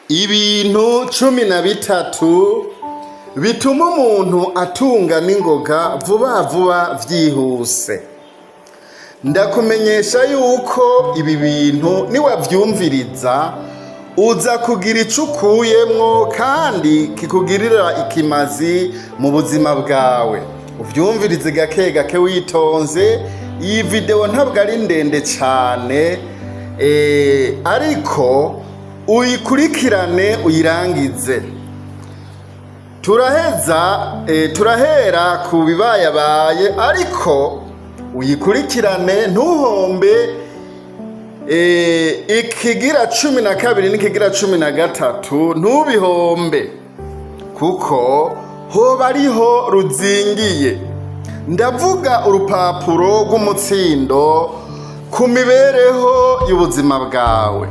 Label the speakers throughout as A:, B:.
A: Ibintu 13 bituma umuntu atunga n'ingoga vuba vuba vyihuse. Ndakumenyesha yuko ibi bintu niwavyumviriza uza kugira ico ukuyemwo kandi kikugirira ikimazi mu buzima bwawe. Uvyumvirize gake gake witonze. Iyi video ntabwo ari ndende cane, ariko uyikurikirane uyirangize. Turahera ku bibayabaye, ariko uyikurikirane ntuhombe. Ikigira 12 n'ikigira 13 ntubihombe, kuko hoba ariho ruzingiye. Ndavuga urupapuro rw'umutsindo ku mibereho y'ubuzima bwawe.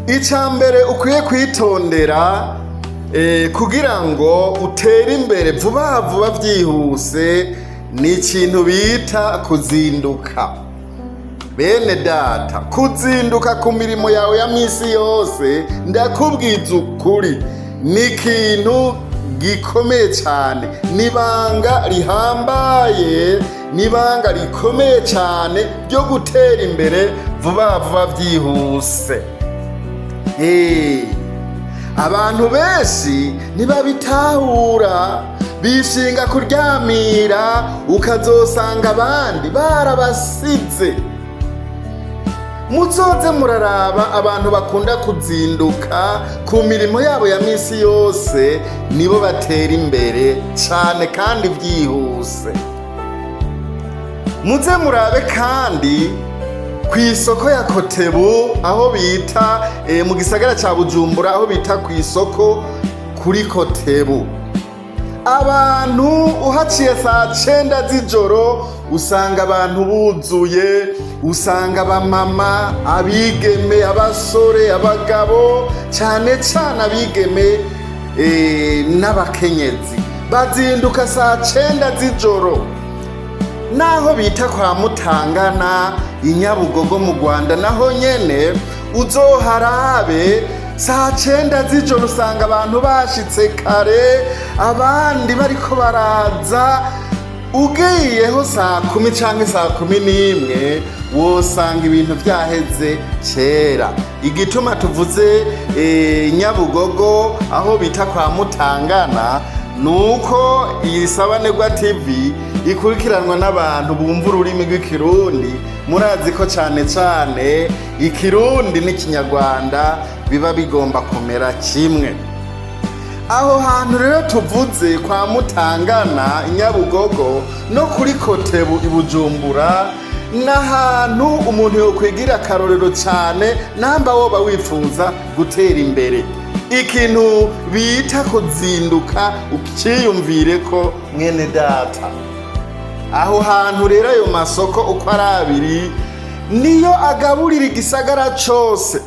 A: Icambere ukwiye kwitondera kugira ngo utere imbere vuba vuba vyihuse ni ikintu bita kuzinduka. Bene data, kuzinduka ku mirimo yawe ya misi yose, ndakubwiza ukuri, ni ikintu gikomeye cyane, nibanga rihambaye, nibanga rikomeye cyane ryo gutera imbere vuba vuba vyihuse. Abantu benshi ntibabitahura, bishinga kuryamira, ukazosanga abandi barabasize. Muzoze muraraba abantu bakunda kuzinduka ku mirimo yabo ya misi yose, nibo batera imbere cyane kandi vyihuse. Muze murabe kandi ku isoko ya Kotebu, aho bita mu gisagara ca Bujumbura, aho bita ku isoko kuri Kotebu. Abantu uhaciye saa 9 z'ijoro usanga abantu buzuye, usanga abamama, abigeme, abasore, abagabo, cyane cyane abigeme n'abakenyezi bazinduka saa 9 z'ijoro. Naho bita kwa Mutangana i Nyabugogo mu Rwanda, naho nyene uzoharabe saa 9 z'ijoro usanga abantu bashitse kare, abandi bariko baraza. Ugiyeho saa 10 canke saa 11 wosanga ibintu vyaheze kera. Igituma tuvuze Nyabugogo aho bita kwa Mutangana, nuko iyi Sabanegwa TV ikurikiranwa n'abantu bumva ururimi rw'ikirundi. Murazi ko cane cane ikirundi n'ikinyarwanda biba bigomba kumera kimwe. Aho hantu rero tuvuze kwa Mutangana i Nyabugogo no kuri Kotebu i Bujumbura, n'ahantu umuntu yokwigira akarorero cane namba woba wifuza gutera imbere. Ikintu bita kuzinduka ukiyumvire ko mwene data. Aho hantu rero ayo masoko uko ari abiri niyo agaburira igisagara cose.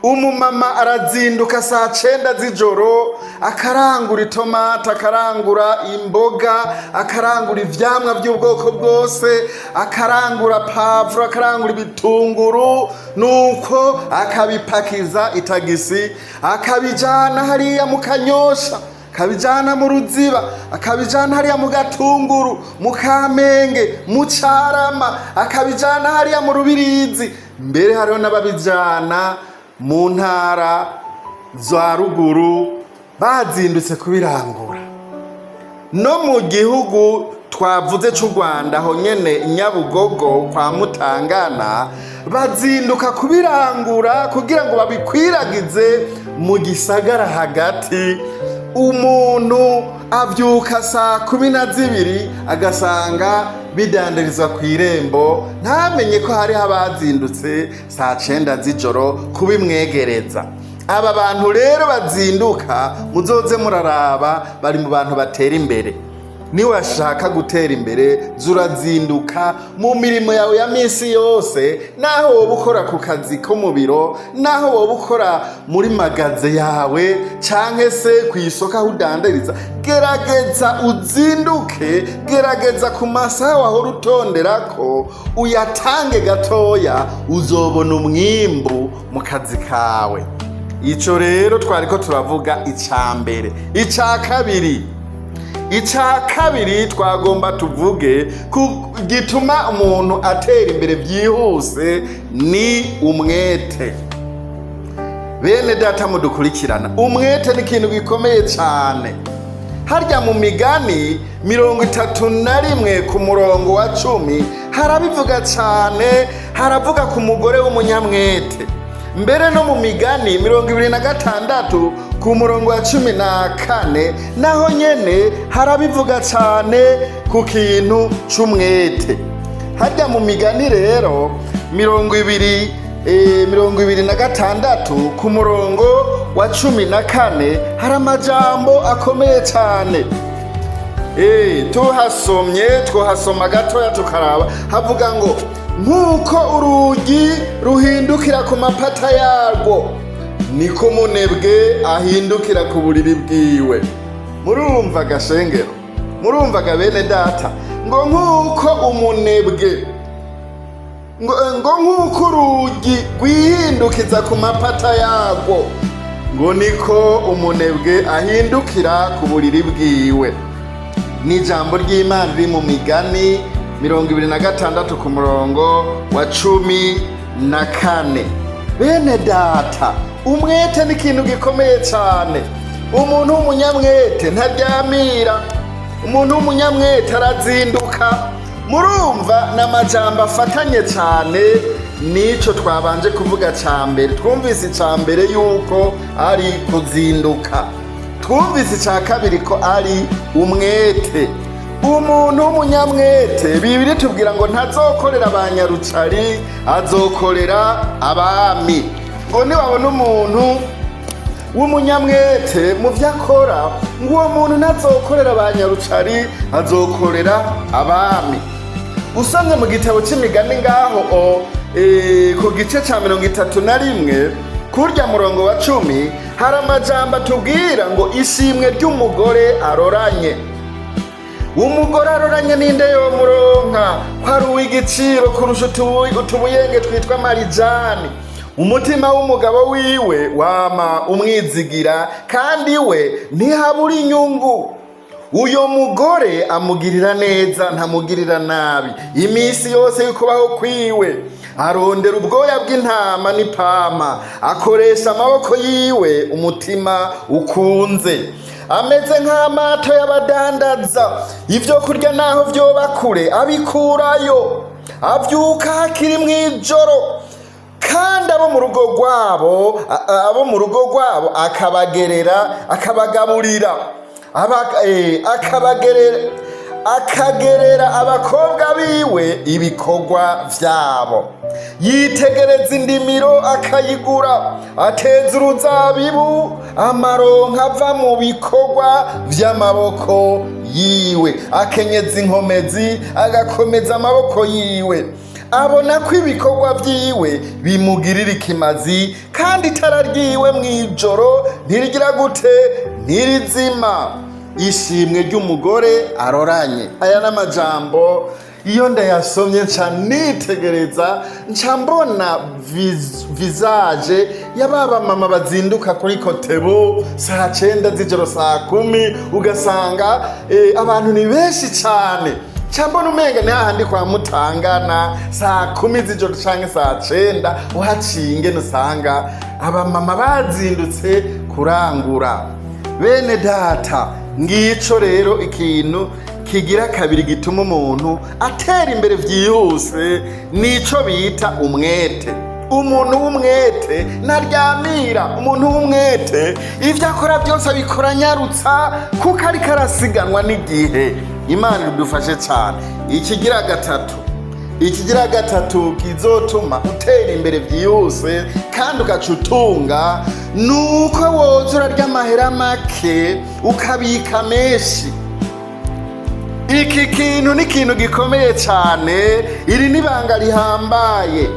A: Umumama arazinduka saa 9 z'ijoro, akarangura itomata, akarangura imboga, akarangura ivyamwa by'ubwoko bwose, akarangura pavro, akarangura ibitunguru, nuko akabipakiza itagisi, akabijana hariya mu Kanyosha, akabijana mu Ruziba, akabijana hariya mu Gatunguru, mu Kamenge, mu Carama, akabijana hariya mu Rubirizi. Mbere hariho n'ababijana mu ntara za ruguru bazindutse kubirangura. No mu gihugu twavuze c'u Rwanda, ho nyene Nyabugogo kwa Mutangana bazinduka kubirangura kugira ngo babikwiragize mu gisagara hagati. Umuntu avyuka saa 12 agasanga bidandarizwa kw'irembo, ntamenye ko hari abazindutse saa 9 z'ijoro kubimwegereza. Aba bantu rero bazinduka muzoze muraraba, bari mu bantu batera imbere. niwashaka gutera imbere zurazinduka mu mirimo yawe ya misi yose, naho woba ukora ku kazi ko mu biro, naho woba ukora muri magaze yawe canke se ku isoko aho udandariza, gerageza uzinduke, gerageza ku masaha wahora utonderako uyatange gatoya, uzobona umwimbu mu kazi kawe. Ico rero twariko turavuga ica mbere. Ica kabiri twagomba tuvuge gituma umuntu atera imbere byihuse ni umwete. Bene data mudukurikirana, umwete ni ikintu gikomeye cyane. Harya mu Migani 31 ku murongo wa 10 harabivuga cyane, haravuga ku mugore w'umunyamwete. Mbere no mu Migani 26 ku murongo wa 14 naho nyene harabivuga cyane ku kintu c'umwete. Harya mu Migani rero 26 ku murongo wa 14 hari amajambo akomeye cyane. Tuhasoma gatoya tukaraba, havuga ngo nk'uko urugi ruhindukira ku mapata yarwo, niko umunebwe ahindukira ku buriri bwiwe. Murumva gashengero, murumvaga bene data, ngo nk'uko umunebwe, ngo nk'uko urugi rwihindukiza ku mapata yarwo, ngo niko umunebwe ahindukira ku buriri bwiwe. Ni ijambo ry'Imana riri mu Migani 26 ku murongo wa 14. Bene data, umwete ni ikintu gikomeye cyane. Umuntu w'umunyamwete ntaryamira, umuntu w'umunyamwete arazinduka. Murumva n'amajambo afatanye cyane. Nico twabanje kuvuga ca mbere. Twumvise ca mbere yuko ari kuzinduka, twumvise ca kabiri ko ari umwete. Umuntu w'umunyamwete, Bibiri tubwira ngo ntazokorera abanyarucari, azokorera abami. Ngo niwabona umuntu w'umunyamwete mu vyo akora, ngo uwo muntu ntazokorera abanyarucari, azokorera abami. Usanga mu gitabo c'Imigani ngaho ku gice ca 31 kurya murongo wa 10 hari amajambo atubwira ngo ishimwe ry'umugore aroranye. Umugore aroranye ninde yomuronka? Kwari uw'igiciro kurusha utubuyenge twitwa marijani. Umutima w'umugabo wiwe wama umwizigira, kandi we ntihabura inyungu. Uyo mugore amugirira neza, ntamugirira nabi. Imisi yose y'ukubaho kwiwe arondera ubwoya bw'intama n'ipama, akoresha amaboko yiwe umutima ukunze. Ameze nk'amato y'abadandaza, ivyo kurya naho vyoba kure abikurayo. Avyuka hakiri mw'ijoro, kandi abo mu rugo rwabo akabagaburira, akagerera abakobwa biwe ibikorwa vyabo. Yitegereza indimiro akayigura, ateza uruzabibu amaronka ava mu bikorwa vy'amaboko yiwe. Akenyeza inkomezi agakomeza amaboko yiwe. Abona ko ibikorwa vyiwe bimugirira ikimazi, kandi itara ryiwe mw'ijoro ntirigira gute? Ntirizima. Ishimwe ry'umugore aroranye. Aya n'amajambo iyo ndayasomye nca nitegereza, nca mbona visage y'ababa mama bazinduka kuri Kotebu saa 9 z'ijoro, saa 10 ugasanga abantu ni benshi cyane. Nca mbona umenga ni hahandi kwa Mutangana saa 10 z'ijoro canke saa 9 uhaciye ingene usanga abamama bazindutse kurangura. Bene data, ngico rero ikintu kigira kabiri gituma umuntu atera imbere vyihuse, nico bita umwete. Umuntu w'umwete ntaryamira. Umuntu w'umwete ivyo akora byose abikora nyarutsa, kuko ariko arasiganwa n'igihe. Imana idufashe cyane. Ikigira gatatu kizotuma utera imbere vyihuse kandi ugacutunga, nuko woza urarya amahera make ukabika menshi. iki kintu ni ikintu gikomeye cyane, iri ni ibanga rihambaye.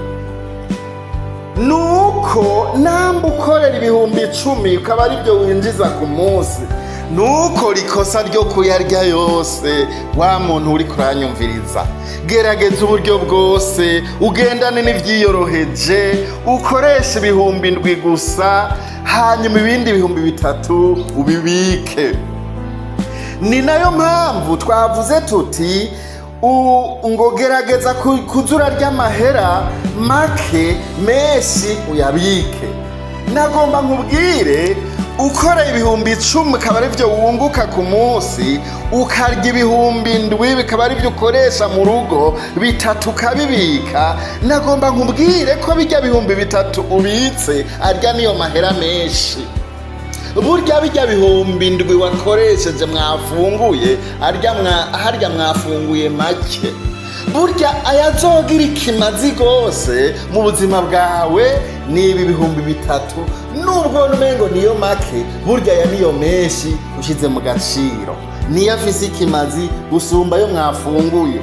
A: Nuko namba ukorera ibihumbi 10 ukaba ari byo winjiza ku munsi, nuko rikosa ryo kuyarya yose. Wa muntu uri kuranyumviriza, gerageza uburyo bwose ugendane n'ivyiyoroheje, ukoresha ibihumbi 7 gusa, hanyuma ibindi ibihumbi 3 ubibike. Ni nayo mpamvu twavuze tuti ngo gerageza kuzura ry'amahera make menshi uyabike. Nagomba nkubwire, ukora ibihumbi 10 akaba ari byo wunguka ku munsi, ukarya ibihumbi 7 bikaba ari byo ukoresha mu rugo, 3 ukabibika. Nagomba nkubwire ko bijya bihumbi 3 ubitse arya niyo mahera menshi. Burya bijya bihumbi 7 wakoresheje mwafunguye harya mwafunguye make. Burya ayazogira ikimazi gose mu buzima bwawe ni ibi bihumbi 3, nubwo numengo niyo make, burya ya niyo menshi ushize mu gaciro, niyo afise ikimazi gusumba yo mwafunguye.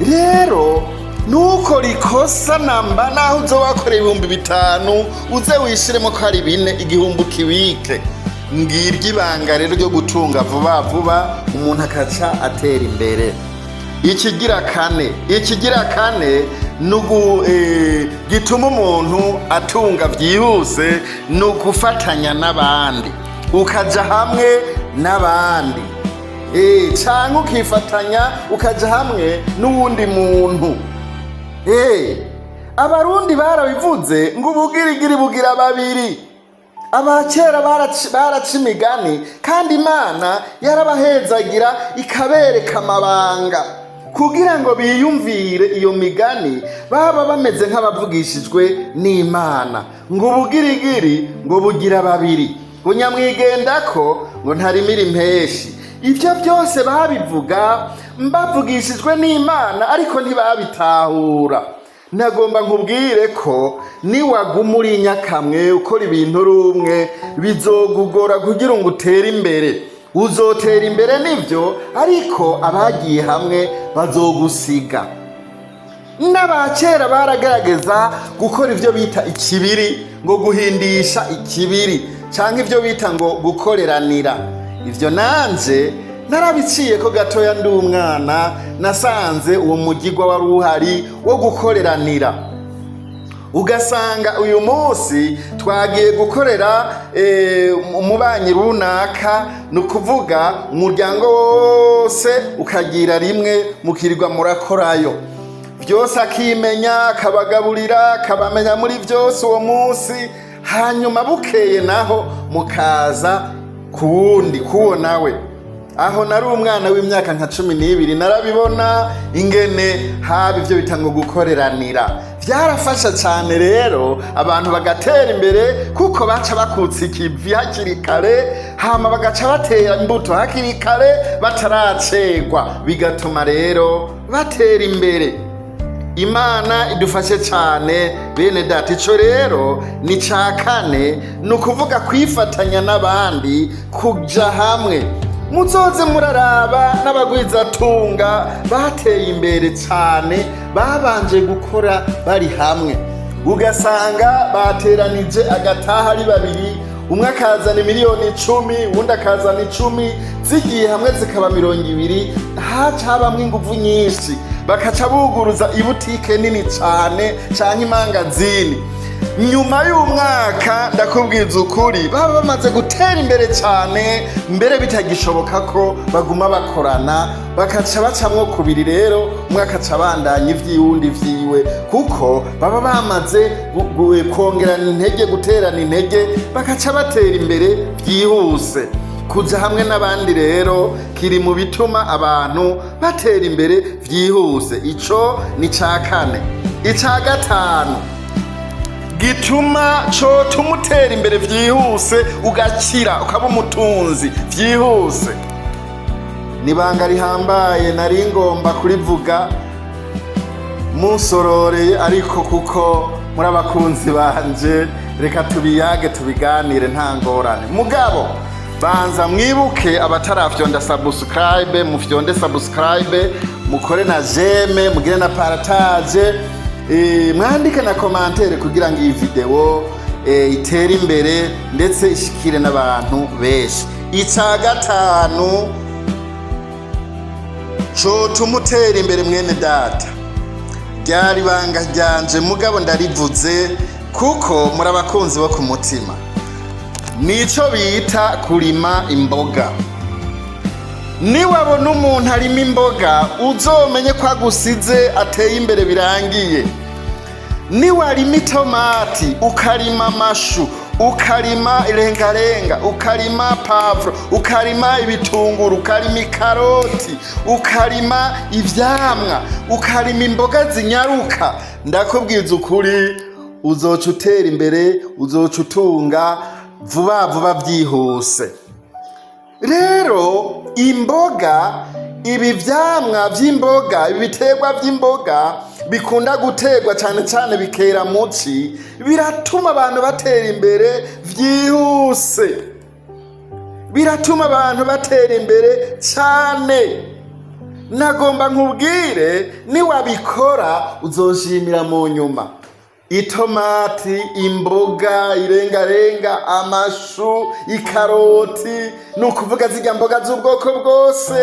A: Rero nuko rikosa namba naho uzo wakora ibihumbi 5 uze wishiremo ko ari 4, igihumbi kibike. Ngirya ibanga rero ryo gutunga vuba vuba, umuntu akaca atera imbere. Ikigira kane nugu gituma umuntu atunga byihuse, nugufatanya n'abandi, ukaja hamwe n'abandi, canke ukifatanya ukaja hamwe n'uwundi muntu. Abarundi barabivuze ngo ubugirigiri bugira babiri. Abakera baraca imigani, kandi Imana yarabahezagira ikabereka amabanga kugira ngo biyumvire iyo migani, baba bameze nk'abavugishijwe n'Imana. Ngo ubugirigiri ngo bugira babiri, ngo nyamwigendako ngo ntarimira impeshi. Ibyo byose babivuga mbavugishijwe n'Imana, ariko ntibabitahura. Nagomba nkubwire ko niwaguma uri nyakamwe ukora ibintu rumwe, bizogugora kugira ngo utere imbere. Uzotera imbere nibyo, ariko abagiye hamwe bazogusiga. N'abakera baragerageza gukora ibyo bita ikibiri, ngo guhindisha ikibiri, cyangwa ibyo bita ngo gukoreranira. Ibyo nanje narabiciye ko gatoya ndi umwana, nasanze uwo mugigwa wari uhari wo gukoreranira. Ugasanga uyu munsi twagiye gukorera umubanyi runaka, nukuvuga umuryango wose ukagira rimwe mukirirwa murakorayo, byose akimenya, akabagaburira, akabamenya muri byose uwo munsi. Hanyuma bukeye naho mukaza kuwundi kuwo nawe. Aho nari umwana w'imyaka nka 12, narabibona ingene haba ibyo bitango gukoreranira. Byarafasha cyane rero abantu bagatera imbere, kuko baca bakutsa ikivi hakiri kare, hama bagaca batera imbuto hakiri kare bataracegwa, bigatuma rero batera imbere. Imana idufashe cyane bene data. Ico rero ni ca kane, nukuvuga kwifatanya n'abandi, kuja hamwe. Muzoze muraraba n'abagwizatunga bateye imbere cyane, babanje gukora bari hamwe. Ugasanga bateranije agataha ari babiri, umwe akazana miliyoni 10, uwundi akazana 10, zigiye hamwe zikaba 20. Haca habamwe ingufu nyinshi, bakaca buguruza ibutike nini cyane canke imangazini. Nyuma y'umwaka ndakubwiza ukuri, baba bamaze gutera imbere cyane, mbere bitagishoboka ko baguma bakorana, bakaca bacamwo kubiri. Rero umwaka aca bandanya ivy'iwundi vyiwe, kuko baba bamaze kongerana intege, guterana intege, bakaca batera imbere byihuse. Kuja hamwe n'abandi rero kiri mu bituma abantu batera imbere byihuse. Ico ni ca kane. Ica gatanu gituma tumutera imbere byihuse, ugakira ukaba umutunzi byihuse, nibanga rihambaye nari ngomba kurivuga musororeye, ariko kuko muri abakunzi banje reka tubiyage tubiganire nta ngorane. Mugabo banza mwibuke abatarafyonda subscribe, mufyonde subscribe, mukore na j'aime, mugire na partage, mwandike na commentaire kugira ngo iyi video itere imbere ndetse ishikire n'abantu benshi. Ica gatanu co tumutera imbere mwene data, ryari banga ryanje mugabo ndarivuze kuko muri abakunzi bo ku mutima, nico bita kurima imboga. Niwabona umuntu arima imboga uzomenye ko agusize ateye imbere birangiye. Niwarima itomati, ukarima amashu, ukarima irengarenga, ukarima pavuro, ukarima ibitunguru, ukarima ikaroti, ukarima ivyamwa, ukarima imboga zinyaruka, ndakubwiza ukuri uzoca utera imbere, uzoca utunga vuba vuba byihuse. Rero imboga, ibi vyamwa vy'imboga, ibi biterwa vy'imboga bikunda guterwa cyane cyane bikera muci, biratuma abantu batera imbere vyihuse, biratuma abantu batera imbere cyane. Nagomba nkubwire niwabikora uzoshimira mu nyuma. Itomati, imboga, irengarenga, amashu, ikaroti, nukuvuga zirya mboga z'ubwoko bwose,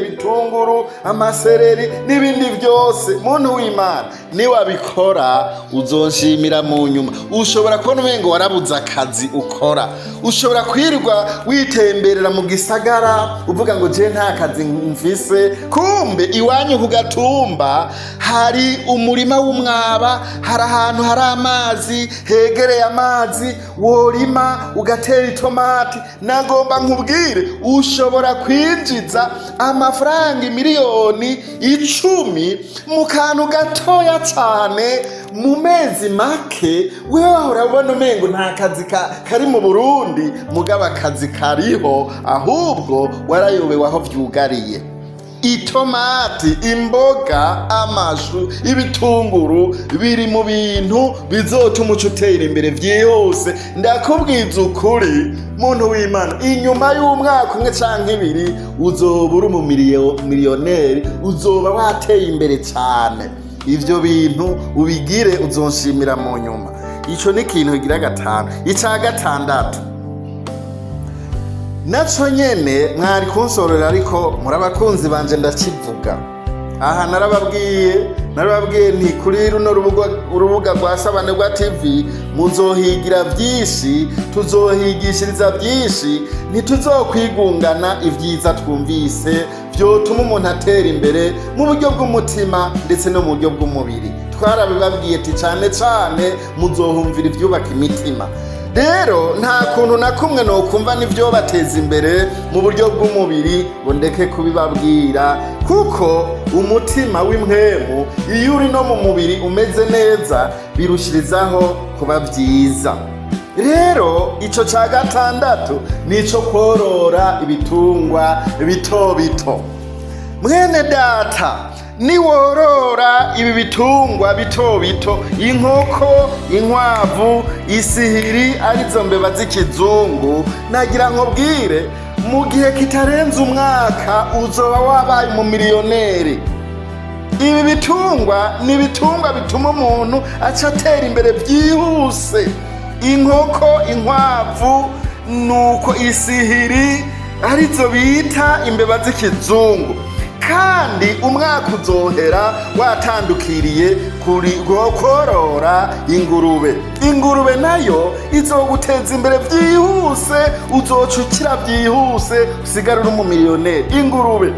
A: bitunguru, amasereri n'ibindi byose. Muntu w'Imana niwabikora uzonshimira mu nyuma. Ushobora kubona umengo warabuze akazi ukora, ushobora kwirirwa witemberera mu gisagara uvuga ngo je nta kazi mfise, kumbe iwanyu ku gatumba hari umurima w'umwaba, hari ahantu hari amazi, hegereye amazi, worima ugatera itomati. Nagomba nkubwire ushobora kwinjiza amafaranga miliyoni 10 mu kantu gatoya cyane mu mezi make. Wewe wahora ubona umengo nta kazi kari mu Burundi, mugaba akazi kariho, ahubwo warayobewe aho vyugariye. Itomati, imboga, amashu, ibitunguru biri mu bintu bizotuma utera imbere vyihuse. Ndakubwiza ukuri muntu w'Imana, inyuma y'umwaka umwe canke ibiri uzoba uri miliyoneri, uzoba wateye imbere cyane. Ivyo bintu ubigire uzonshimira mu nyuma. Ico ni ikintu kigira gatanu. Ica gatandatu naco nyene mwari kunsorera, ariko muri abakunzi banje ndakivuga. Aha narababwiye nti kuri runo urubuga rwa Sabanebwa TV muzohigira vyinshi, tuzohigishiriza vyinshi, ntituzokwigungana ivyiza twumvise vyotuma umuntu atera imbere mu buryo bw'umutima ndetse no mu buryo bw'umubiri. Twarabibabwiye ati cane cane muzohumvira ivyubaka imitima. Rero nta kuntu na kumwe no kumva n'ivyo bateza imbere mu buryo bw'umubiri ngo ndeke kubibabwira, kuko umutima w'impwemu iyo uri no mu mubiri umeze neza birushirizaho kuba vyiza. Rero ico ca gatandatu nico korora ibitungwa bito bito. Mwene data, niworora ibi bitungwa bito bito, inkoko, inkwavu, isihiri, arizo mbeba z'ikizungu, nagira nkubwire mu gihe kitarenze umwaka uzoba wabaye mu miliyoneri. Ibi bitungwa ni ibitungwa bituma umuntu aca atera imbere vyihuse. Inkoko, inkwavu, nuko isihiri, arizo bita imbeba z'ikizungu. Kandi umwaka uzohera watandukiriye korora ingurube. Ingurube nayo izoguteza imbere vyihuse, uzoca ukira vyihuse, usigara uri mu miliyoneri. Ingurube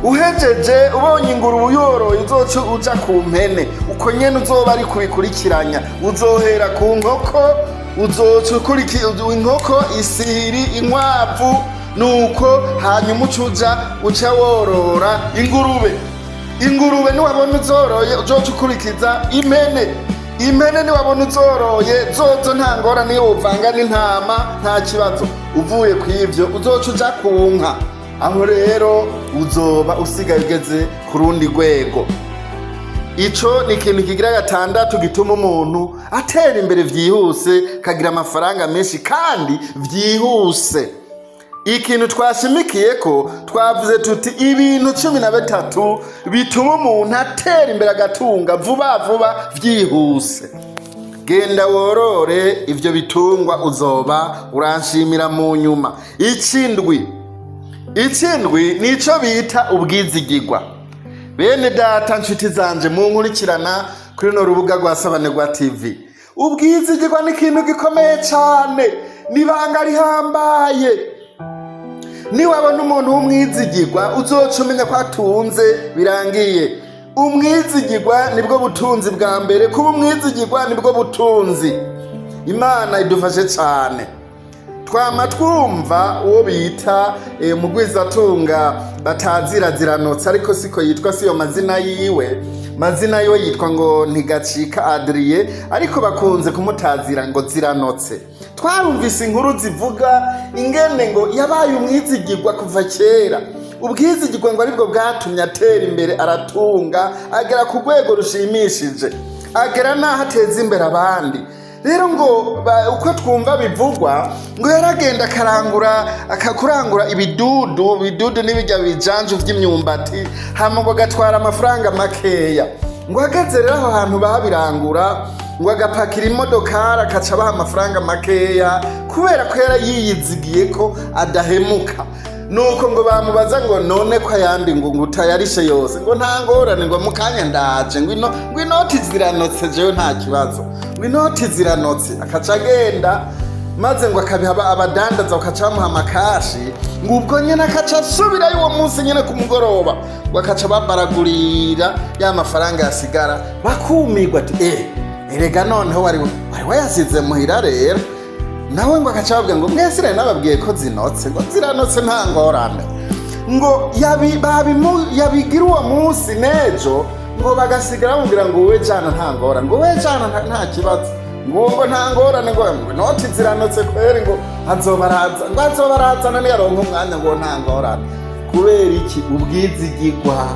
A: uhejeje ubonye ingurube uyoroye uzoca uja ku mpene, uko nyene uzoba ari kubikurikiranya. Uzohera ku nkoko, uzoca ukurikira inkoko, isihiri, inkwavu, nuko hanyuma uca worora ingurube. Ingurube niwabona uzoroye uzoca ukurikiza impene. Impene niwabona uzoroye zozo nta ngorane niyo uvanga n'intama nta kibazo. Uvuye kw'ivyo uzoca uja ku nka. Aho rero uzoba usigaye ugeze ku rundi rwego. Ico ni ikintu kigira gatandatu gituma umuntu atera imbere vyihuse, kagira amafaranga menshi kandi vyihuse. ikintu twashimikiye ko twavuze tuti ibintu 13 bituma umuntu atera imbere agatunga vuba vuba vyihuse. Genda worore ivyo bitungwa uzoba uranshimira mu nyuma. Icindwi nico bita ubwizigirwa. Bene data nshuti zanje munkurikirana kuri no rubuga rwa Sabanegwa TV. Ubwizigirwa ni ikintu gikomeye cyane, nibanga rihambaye. Niwabona umuntu w'umwizigirwa uzoca umenya ko atunze birangiye. Umwizigirwa nibwo butunzi bwa mbere, kuba umwizigirwa nibwo butunzi. Imana idufashe cyane. Twama twumva uwo bita mugwizatunga batazira ziranotse, ariko siko yitwa, siyo mazina yiwe. Mazina yo yitwa ngo Ntigacika Adrien, ariko bakunze kumutazira ngo ziranotse. Twarumvise inkuru zivuga ingene ngo yabaye umwizigirwa kuva kera. Ubwizigirwa ngo aribwo bwatumye atera imbere, aratunga, agera ku rwego rushimishije, agera naho ateza imbere abandi. Rero ngo uko twumva bivugwa ngo yaragenda akakurangura ibidudu n'ibijya bijanju vy'imyumbati, hama ngo agatwara amafaranga makeya. Ngo ageze rero aho hantu babirangura, ngo agapakira imodokari akaca abaha amafaranga makeya, kubera ko yari yiyizigiye ko adahemuka. Nuko ngo bamubaza ngo none ko ayandi ngo utayarishe yose, ngo nta ngorane, ngo mukanya ndaje, ngo inoti ziranotse, jewe nta kibazo, ngo inoti ziranotse. Akaca agenda maze ngo akabiha abadandaza, bakaca bamuha amakashi, ngo ubwo nyene akaca asubirayo uwo munsi nyene ku mugoroba, ngo akaca babaragurira ya mafaranga yasigara. Bakumirwa ati erega noneho wari wayasize muhira rero. Nawe ngo akaca babwira ngo mwese rero nababwiye ko zinotse, ngo ziranotse nta ngorane. Ngo yabigira uwo munsi nejo, ngo bagasigara bamubwira ngo we jana nta ngorane, ngo we jana nta kibazo, ngo nta ngorane, ngo inoti ziranotse kweri, ngo azobarazana niyaronka umwanya, ngo nta ngorane. Kubera iki? Ubwizigirwa.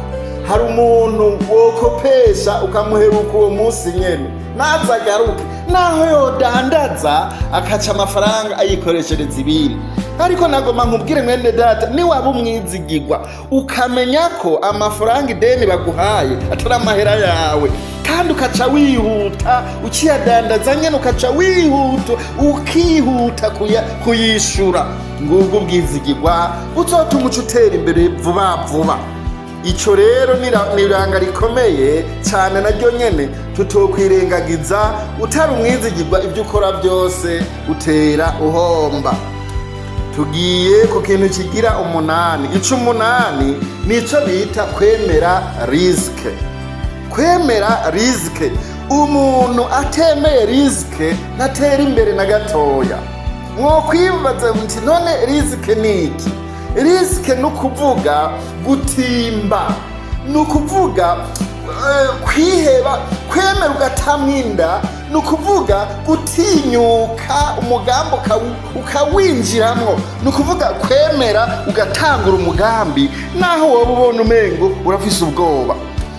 A: Hari umuntu wokopesha ukamuheruka uwo munsi nyene, nazagaruke naho yodandaza akaca amafaranga ayikoreshereza ibindi. Ariko nagoma nkubwire mwene data, niwaba umwizigirwa ukamenya ko amafaranga ideni baguhaye atari amahera yawe, kandi ukaca wihuta ukiyadandaza nyene, ukaca wihuta ukihuta kuyishura, ngubwo ubwizigirwa buzotuma utera imbere vuba vuba. Ico rero niranga rikomeye cyane, naryo nyene tutokwirengagiza. Utari umwizigirwa ibyo ukora byose utera uhomba. Tugiye ku kintu kigira 8. Ico 8 nico bita kwemera risike. Kwemera risike. Umuntu atemeye risike ntatera imbere na gatoya. Mwokwibaza muti none risike niki? Risike nukuvuga gutimba, nukuvuga kwiheba, kwemera ugatamwinda, nukuvuga gutinyuka umugambi ukawinjiramwo, nukuvuga kwemera ugatangura umugambi naho wowe ubona umengo urafise ubwoba.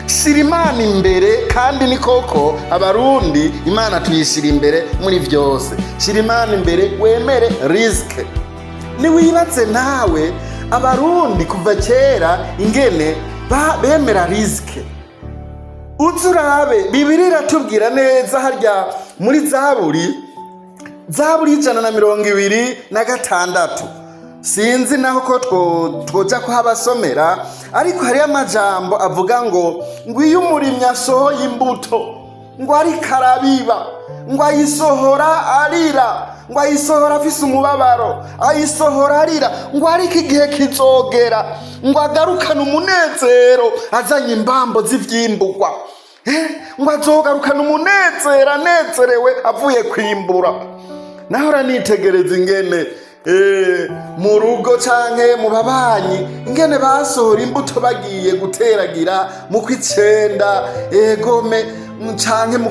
A: Shira Imana imbere, kandi ni koko abarundi Imana tuyishira imbere muri vyose. Shira Imana imbere, wemere risike. Niwibatse nawe abarundi kuva kera ingene bemera risike. Uzurabe Bibiliya iratubwira neza harya muri Zaburi 126. Sinzi naho ko twoja kuhabasomera, ariko hari amajambo avuga ngo iyo umurimyi asohoye imbuto, ngo ariko arabiba, ngo ayisohora arira, ngo ayisohora afise umubabaro, ayisohora arira, ngo ariko igihe kizogera ngo agarukane umunezero azanye imbambo z'ivyimburwa. Ngo azogarukana umunezero anezerewe avuye kwimbura. Nahora nitegereza ingene mu rugo canke mu babanyi ingene basohora imbuto bagiye guteragira mu kw'icenda, egome canke mu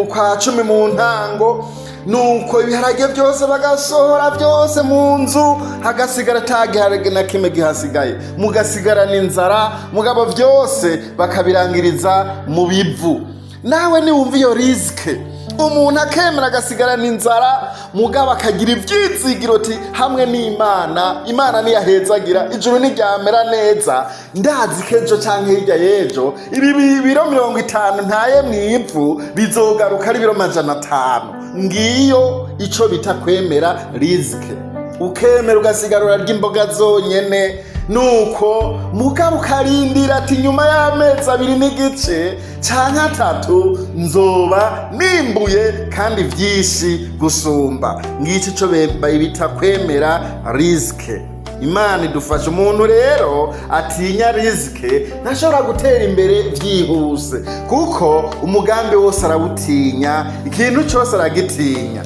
A: kwa 10 mu ntango. Nuko ibiharage byose bagasohora byose mu nzu, hagasigara atagiharage na kimwe gihasigaye, mugasigarana inzara, mugabo byose bakabirangiriza mu bivu. Nawe niwumva iyo risike umuntu akemera agasigarana inzara mugabo akagira ivyizigiro ati hamwe n'Imana niyahezagira ijuru niryamera neza ndazi kejo canke hirya yejo ibi biro 50 ntaye mwivu bizogaruka ari biro 500. Ngiyo ico bita kwemera rizike. Ukemera ugasigarura ry'imboga zonyene nuko mugabo ukarindira ati nyuma y'amezi 2 n'igice canke 3 nzoba nimbuye kandi vyinshi gusumba. Ngiki co bita kwemera rizike. Imana idufasha. Umuntu rero atinya rizike ntashobora gutera imbere vyihuse kuko umugambi wose arawutinya, ikintu cyose aragitinya.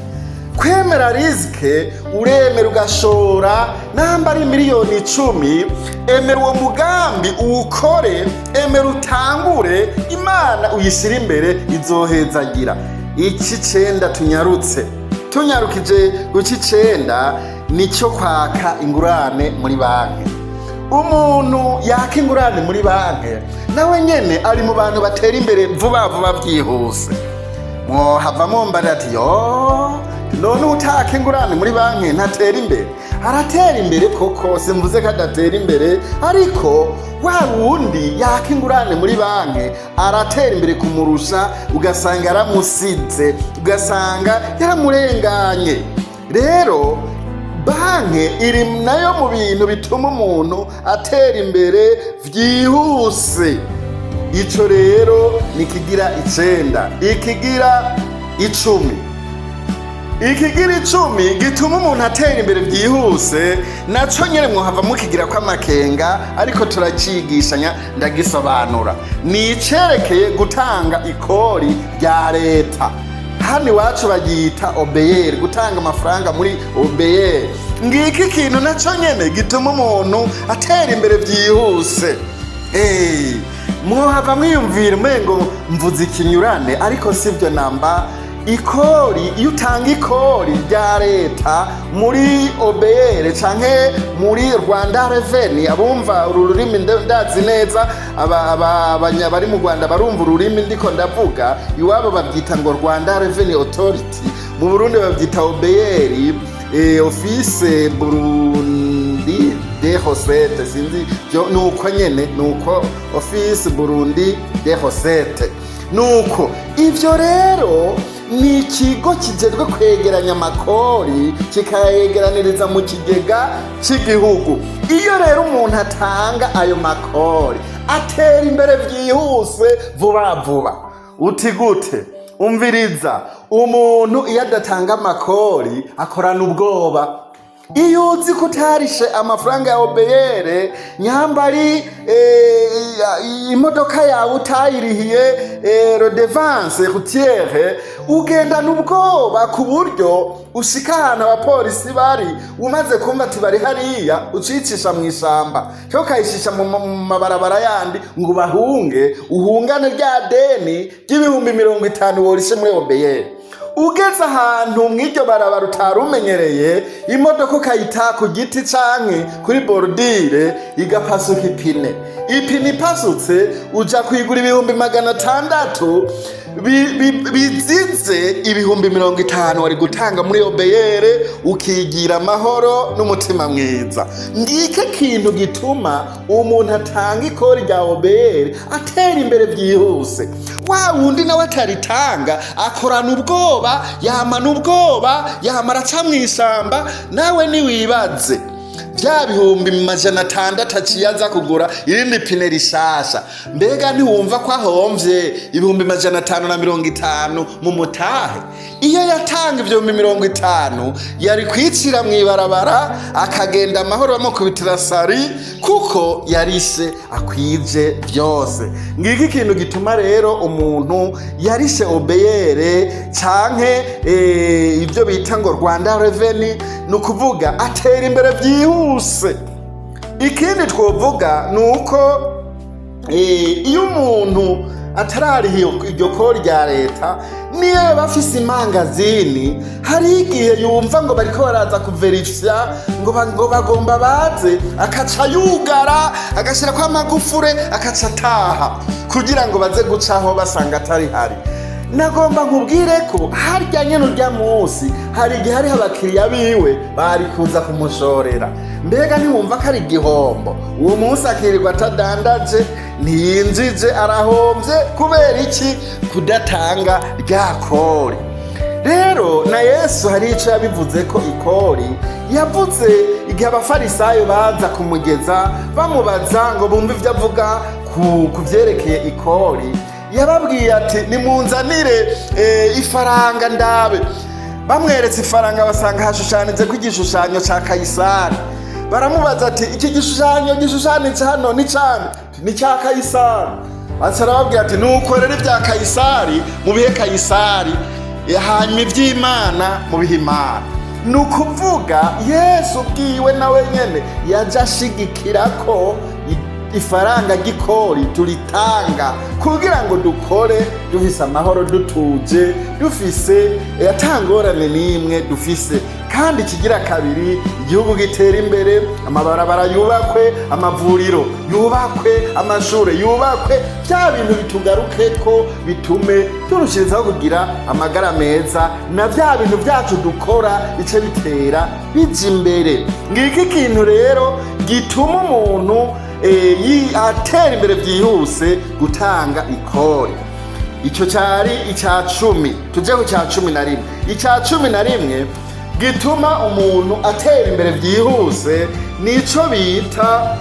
A: Kwemera rizike uremera ugashora namba ari miliyoni 10, emera uwo mugambi uwukore, emera utangure, Imana uyishyira imbere izohezagira. Iki 9 tunyarukije guca 9 nicyo kwaka ingurane muri banki. Umuntu yaka ingurane muri banki nawe nyene ari mu bantu batera imbere vuba byihuse. Hava mumbara ati none utaka ingurane muri banki ntatera imbere. Aratera imbere koko, simvuze ko adatera imbere, ariko wa wundi yaka ingurane muri banki aratera imbere kumurusha, ugasanga aramusize, ugasanga yaramurenganye. Rero banki iri nayo mu bintu bituma umuntu atera imbere vyihuse. Ico rero nikigira 9. Ikigira 10. Ikigira 10 gituma umuntu atera imbere vyihuse, naco nyene mwohava mukigira ko amakenga, ariko turacigishanya ndagisobanura. Ni cerekeye gutanga ikori rya leta. Hano iwacu bagita OBR, gutanga amafaranga muri OBR. Ngiki kintu naco nyene gituma umuntu atera imbere vyihuse. Mwohava mwiyumvira umengo mvuze ikinyurane, ariko sivyo namba. Ikori, iyo utanga ikori rya leta muri OBR canke muri Rwanda Revenue, abumva ururimi ndazi neza, bari mu Rwanda barumva ururimi ndiko ndavuga, iwabo babyita ngo Rwanda Revenue Authority, mu Burundi babyita OBR, Office Burundi de Recettes, sinzi nuko nyene, nuko Office Burundi de Recettes. Nuko ivyo rero ni ikigo kijejwe kwegeranya amakori kikayegeraniriza mu kigega cy'igihugu. Iyo rero umuntu atanga ayo makori atera imbere vyihuse vuba. Uti gute? Umviriza, umuntu iyo adatanga amakori akorana ubwoba. Iyo uzi ko utarishe amafaranga ya OBR, nyambari imodoka yawe utayirihiye redevance routière, ugenda n'ubwoba ku buryo ushika ahantu abapolisi bari, umaze kumva ati bari hariya, ucicisha mu ishamba cyo kayishisha mu mabarabara yandi ngo bahunge, uhungane rya deni ry'ibihumbi 50 worishe muri OBR. Ugeze ahantu mw'iryo barabara utarumenyereye, imodoka ukayita ku giti canke kuri bordire igapasuka ipine ipasutse, uja kwigura ibihumbi 600 bizize ibihumbi 50 wari gutanga muri OBR, ukigira amahoro n'umutima mwiza. Ngike kintu gituma umuntu atanga ikori rya OBR atera imbere vyihuse. Wa wundi nawe ataritanga akorana ubwoba, yamana ubwoba, yamara aca mw'ishamba. Nawe niwibaze vya bihumbi 600 aciyaza kugura irindi pine rishasha, mbega ntiwumva ko ahomvye ibihumbi 550 mu mutahe? Iyo yatanga ivyo 50 yari kwicira mw'ibarabara akagenda amahoro bamukubitira sari, kuko yarishe akwije vyose. Ngiki kintu gituma rero umuntu yarishe OBR canke ivyo bita ngo Rwanda Revenue, nukuvuga atera imbere vyihuse. Ikindi twovuga nuko iyo umuntu atararihiye iryo kori rya leta, niyo bafise imangazini, hari igihe yumva ngo bariko baraza kuverifya ngo bagomba baze, akaca yugara agashira kwa magufure, akaca ataha kugira ngo baze gucaho basanga atari hari. nagomba nkubwire ko harya nyene urya munsi hari igihe hariho abakiriya biwe bari kuza kumushorera. Mbega ntiwumva ko ari igihombo? Uwo munsi akirirwa atadandaje, ntiyinjije, arahomvye. Kubera iki? Kudatanga rya kori. Rero na Yesu hari ico yabivuze ko ikori. Yavuze igihe abafarisayo baza kumugeza bamubaza ngo bumve ivyo avuga ku vyerekeye ikori, yababwiye ati nimunzanire ifaranga ndabe. Bamweretse ifaranga basanga hashushanije ko igishushanyo ca Kayisari. Baramubaza ati iki gishushanyo gishushanije hano ni cane? Ni ca Kayisari. Aca arababwira ati nukorera ivya Kayisari mu bihe Kayisari, hanyuma ivy'Imana mu bihe Imana. Nukuvuga Yesu ubwiwe nawe nyene yaje ashigikira ko ifaranga ry'ikori turitanga kugira ngo dukore dufise amahoro, dutuje, dufise atangorane n'imwe dufise. Kandi kigira kabiri, igihugu gitera imbere, amabarabara yubakwe, amavuriro yubakwe, amashure yubakwe, bya bintu bitugarukeko bitume turushirizaho kugira amagara meza, na bya bintu vyacu dukora ice bitera bija imbere. Ngiki kintu rero gituma umuntu atera imbere byihuse, gutanga ikori. Ico cari ica 10. Tuje ku ca 11. Ica 11 gituma umuntu atera imbere byihuse nico bita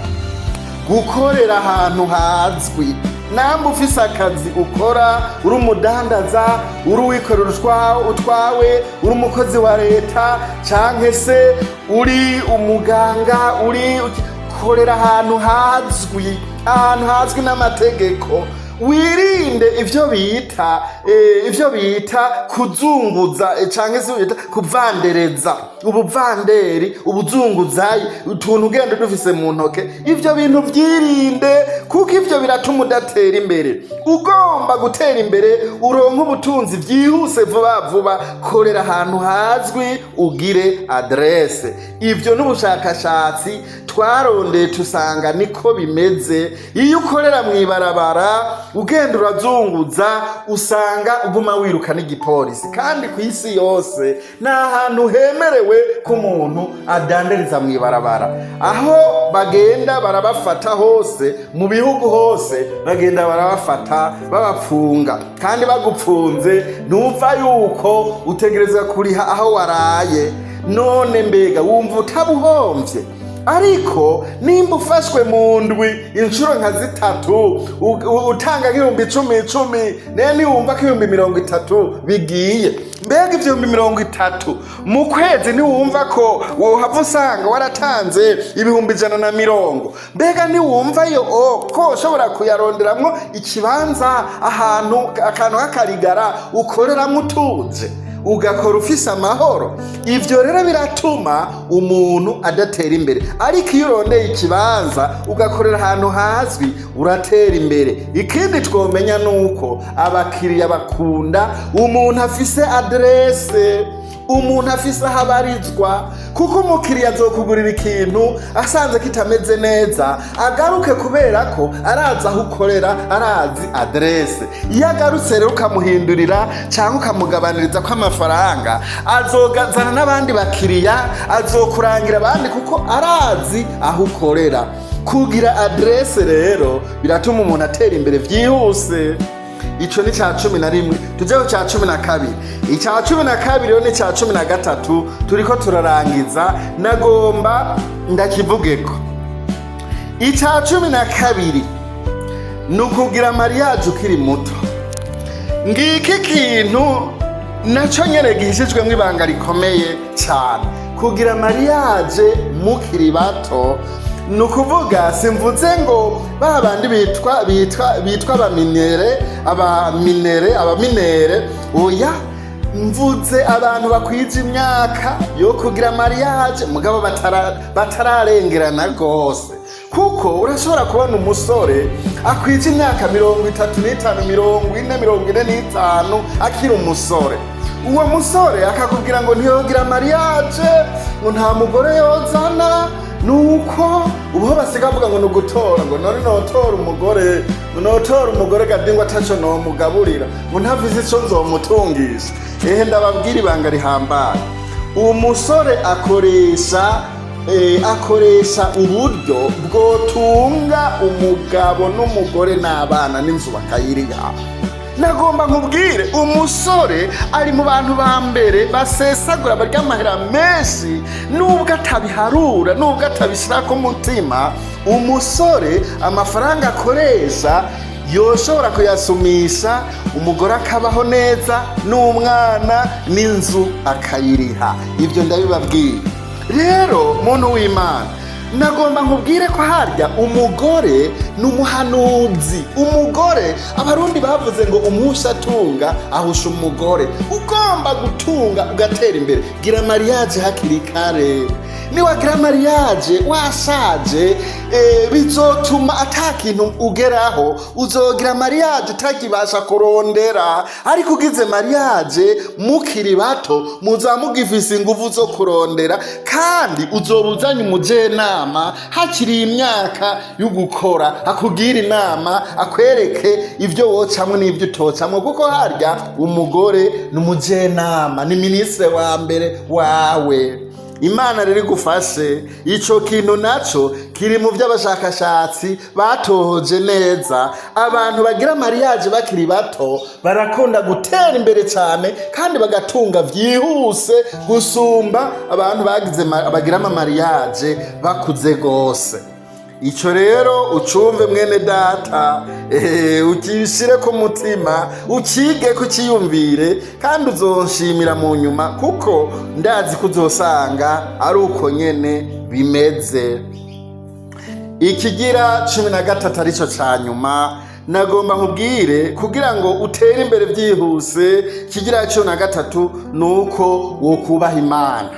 A: gukorera ahantu hazwi. Namba ufise akazi ukora, uri umudandaza, uri uwikorera utwawe, uri umukozi wa leta, canke se uri umuganga, korera ahantu hazwi n'amategeko. Wirinde ivyo bita kuzunguza canke se bita kuvandereza, ubuvanderi, ubuzunguzayi, utuntu ugenda dufise mu ntoke. Ivyo bintu vyirinde, kuko ivyo biratuma udatera imbere. Ugomba gutera imbere, uronka ubutunzi vyihuse vuba vuba, korera ahantu hazwi, ugire adresse. Ivyo n'ubushakashatsi twarondeye tusanga niko bimeze. Iyo ukorera mw'ibarabara ugenda urazunguza, usanga uguma wiruka n'igipolisi. Kandi ku isi yose nta hantu hemerewe ko umuntu adandariza mw'ibarabara. Aho bagenda barabafata hose, mu bihugu hose bagenda barabafata babapfunga. Kandi bagupfunze ntuva yuko utegerezwa kuriha aho waraye. None mbega wumva utabuhomvye? Ariko nimba ufashwe mu ndwi inshuro nka 3 utanga nk'ibihumbi 10 nene wumva ko 30 bigiye. Mbega 30 mu kwezi ntiwumva ko wohava usanga waratanze 150. Mbega ntiwumva ko ushobora kuyaronderamwo ikibanza ahantu akantu k'akarigara ukoreramwo utuje, ugakora ufise amahoro. Ivyo rero biratuma umuntu adatera imbere. Ariko iyo urondeye ikibanza ugakorera ahantu hazwi, uratera imbere. Ikindi twomenya nuko abakiriya bakunda umuntu afise adresse, umuntu afise aho abarizwa. Kuko umukiriya azokugurira ikintu asanze kitameze neza, agaruke kubera ko arazi aho ukorera, arazi adresse. Iyo agarutse rero ukamuhindurira cyangwa ukamugabaniriza ko amafaranga, azogazana n'abandi bakiriya, azokurangira abandi kuko arazi aho ukorera. Kugira adresse rero biratuma umuntu atera imbere vyihuse. Ico ni ca 11. Tuje ku ca 12. Ica 12 rero ni ca 13 turiko turarangiza, nagomba ndakivugeko. Ica 12 nukugira mariage ukiri muto. Ngiki kintu naco nyene gihishijwe mw'ibanga rikomeye cyane. Kugira mariage mukiri bato, nukuvuga simvuze ngo babandi bitwa abaminere, oya, mvuze abantu bakwije imyaka yo kugira mariage mugabo batararengerana gose. Kuko urashobora kubona umusore akwije imyaka 35, 40, 45 akiri umusore. Uwo musore akakubwira ngo ntiyogira mariage, ngo nta mugore yozana, nuko ubuho basiga bavuga ngo ni ugutora, ngo none notora umugore gadingwa ataco nomugaburira, ngo ntavize ico nzomutungisha. Ndababwira ibanga rihambaye. Umusore akoresha uburyo bwotunga umugabo n'umugore n'abana n'inzu bakayiriha. Nagomba nkubwire, umusore ari mu bantu ba mbere basesagura barya amahera menshi, nubwo atabiharura, nubwo atabishira ku mutima. Umusore amafaranga akoresha yoshobora kuyasumisha umugore akabaho neza n'umwana n'inzu akayiriha. Ibyo ndabibabwira. Rero muntu w'Imana, nagomba nkubwire ko harya umugore n'umuhanuzi. Umugore, abarundi bavuze ngo umuhusha atunga ahusha umugore. Ugomba gutunga ugatera imbere, gira mariage hakiri kare. Niwagira mariage washaje, bizotuma atakintu ugeraho. Uzogira mariage utakibasha kurondera, ariko ugize mariage mukiri bato muzamugifise inguvu zo kurondera, kandi uzobuzanye umujenama hakiri imyaka yo gukora, akugira inama, akwereke ivyo wocamwe n'ivyo utocamwe, kuko harya umugore n'umujenama, ni ministre wa mbere wawe. Imana rero igufashe. Ico kintu naco kiri mu vy'abashakashatsi batohoje neza. Abantu bagira mariage bakiri bato barakunda gutera imbere cyane, kandi bagatunga vyihuse gusumba abantu bagira mariage bakuze gose. Ico rero ucumve mwene data, ukishire ku mutima, ukige kukiyumvire, kandi uzonshimira mu nyuma, kuko ndazi kuzosanga ari uko nyene bimeze. Ikigira 13 arico ca nyuma nagomba nkubwire, kugira ngo utere imbere vyihuse. Kigira 13 nuko wokubaha Imana.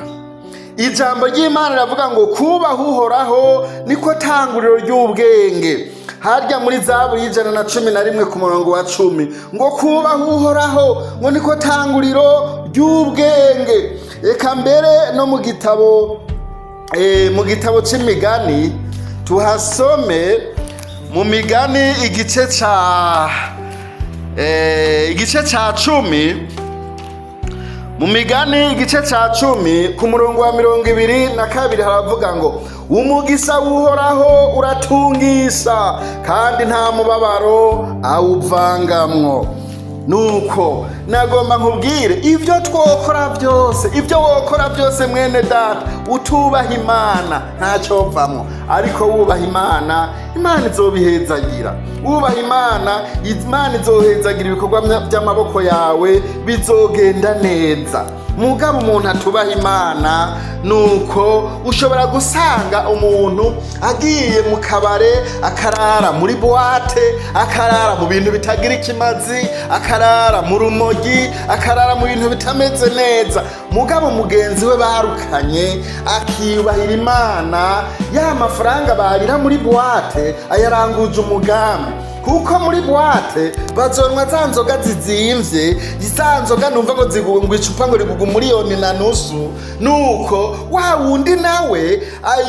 A: Ijambo ry'Imana ravuga ngo kubaha Uhoraho niko tanguriro ry'ubwenge. Harya muri Zaburi 111 ku murongo wa 10 ngo kubaha Uhoraho ngo niko tanguriro ry'ubwenge. Eka mbere no mu gitabo c'imigani tuhasome mu Migani igice ca 10, mu Migani igice ca 10 ku murongo wa 22 haravuga ngo umugisa w'Uhoraho uratungisha, kandi nta mubabaro awuvangamwo. Nuko nagomba nkubwire, ivyo twokora byose mwene data, utubaha Imana ntacyo vamwo, ariko wubaha Imana, Imana izobihezagira. Wubaha Imana, Imana izohezagira ibikorwa by'amaboko yawe, bizogenda neza. Mugabo umuntu atubaha Imana, nuko ushobora gusanga umuntu agiye mu kabare, akarara muri boîte, akarara mu bintu bitagira ikimazi, akarara mu rumogi, akarara mu bintu bitameze neza. Mugabo mugenzi we barukanye akiyubahira Imana, ya mafaranga barira muri boîte ayaranguje umugambi. Kuko muri boîte bazonwa za nzoga zizimvye, za nzoga numva ngo zigungwa icupa ngo rigugu miliyoni na nusu. Nuko wa wundi nawe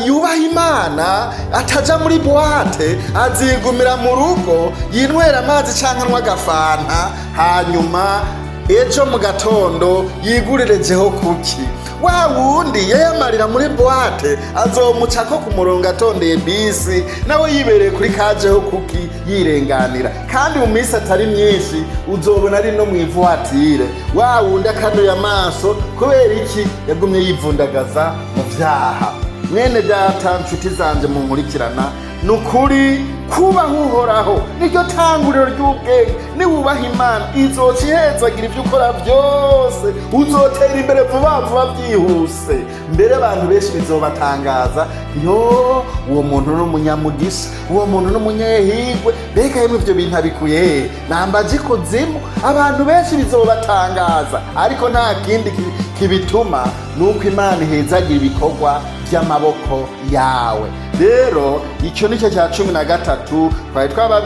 A: yubaha Imana, ataja muri boîte, azigumira mu rugo yinwera amazi canke anywa agafanta, hanyuma ejo mu gatondo yigurirejeho kuki. Wa wundi yayamarira muri boîte azomucako ku murongo atondeye bisi, nawe yibereye kuri kajeho kuki yirenganira. Kandi mu minsi atari myinshi uzobona ari no mwivuatire. Wa wundi akanuye amaso kubera iki? Yagumye yivundagaza mu vyaha. Mwene data, nshuti zanje munkurikirana, nukuri kubaha Uhoraho niryo tanguriro ry'ubwenge. Niwubaha Imana izoca ihezagira ivyo ukora byose, uzotera imbere vuba byihuse. Mbere abantu benshi bizobatangaza, yo uwo muntu n'umunyamugisha, uwo muntu n'umunyehigwe, mbega yemwe ivyo bintu abikuye nambaje kuzimu. Abantu benshi bizobatangaza, ariko nta kindi kibituma, nuko Imana ihezagira ibikorwa by'amaboko yawe. Rero icyo nicyo cya 13 twari twaba